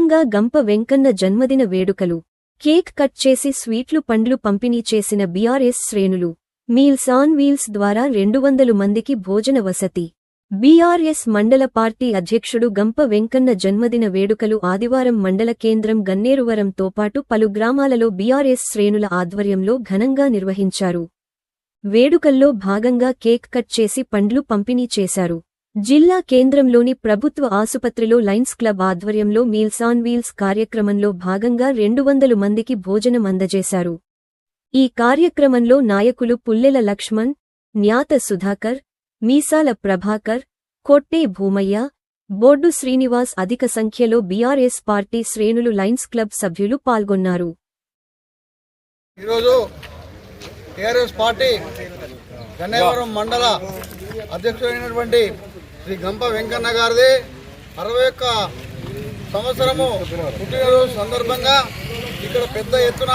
ఘనంగా గంప వెంకన్న జన్మదిన వేడుకలు కేక్ కట్ చేసి స్వీట్లు పండ్లు పంపిణీ చేసిన బీఆర్ఎస్ శ్రేణులు మీల్స్ ఆన్ వీల్స్ ద్వారా 200 మందికి భోజన వసతి బీఆర్ఎస్ మండల పార్టీ అధ్యక్షుడు గంప వెంకన్న జన్మదిన వేడుకలు ఆదివారం మండల కేంద్రం గన్నేరువరంతో పాటు పలు గ్రామాలలో బీఆర్ఎస్ శ్రేణుల ఆధ్వర్యంలో ఘనంగా నిర్వహించారు. వేడుకల్లో భాగంగా కేక్ కట్ చేసి పండ్లు పంపిణీ చేశారు. జిల్లా కేంద్రంలోని ప్రభుత్వ ఆసుపత్రిలో లయన్స్ క్లబ్ ఆధ్వర్యంలో మీల్స్ ఆన్ వీల్స్ కార్యక్రమంలో భాగంగా 200 మందికి భోజనం అందజేశారు. ఈ కార్యక్రమంలో నాయకులు పుల్లెల లక్ష్మణ్, న్యాత సుధాకర్, మీసాల ప్రభాకర్, కొట్టే భూమయ్య, బోర్డు శ్రీనివాస్ అధిక సంఖ్యలో బీఆర్ఎస్ పార్టీ శ్రేణులు లయన్స్ క్లబ్ సభ్యులు పాల్గొన్నారు. టీఆర్ఎస్ పార్టీ గన్నేవరం మండల అధ్యక్షుడైనటువంటి శ్రీ గంప వెంకన్న గారిది 61 సంవత్సరము పుట్టినరోజు సందర్భంగా ఇక్కడ పెద్ద ఎత్తున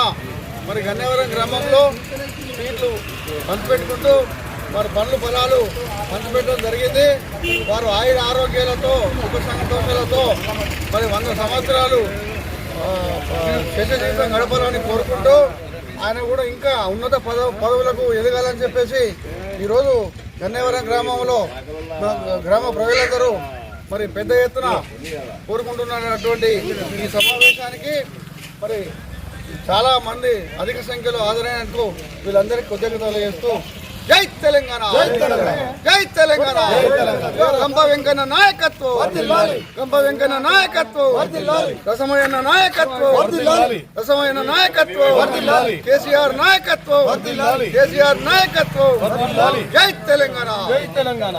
మరి గన్నేవరం గ్రామంలో స్వీట్లు పంచిపెట్టుకుంటూ వారి పండ్లు ఫలాలు పంచిపెట్టడం జరిగింది. వారు ఆయుర ఆరోగ్యాలతో సుఖ సంతోషాలతో మరి 100 సంవత్సరాలు శేష జీవితం గడపాలని కోరుకుంటూ ఆయన కూడా ఇంకా ఉన్నత పదవులకు ఎదగాలని చెప్పేసి ఈరోజు గన్నేవరం గ్రామంలో గ్రామ ప్రజలందరూ మరి పెద్ద ఎత్తున కోరుకుంటున్నటువంటి ఈ సమావేశానికి మరి చాలా మంది అధిక సంఖ్యలో హాజరైనందుకు వీళ్ళందరికీ కృతజ్ఞతలు చేస్తూ జై తెలంగాణ, జై తెలంగాణ, గంప వెంకన్న నాయకత్వం, గంప వెంకన్న నాయకత్వం, రసమయ్యన్న నాయకత్వం, రసమయ్యన్న నాయకత్వం, కేసీఆర్ నాయకత్వం, కేసీఆర్ నాయకత్వం, జై తెలంగాణ, జై తెలంగాణ.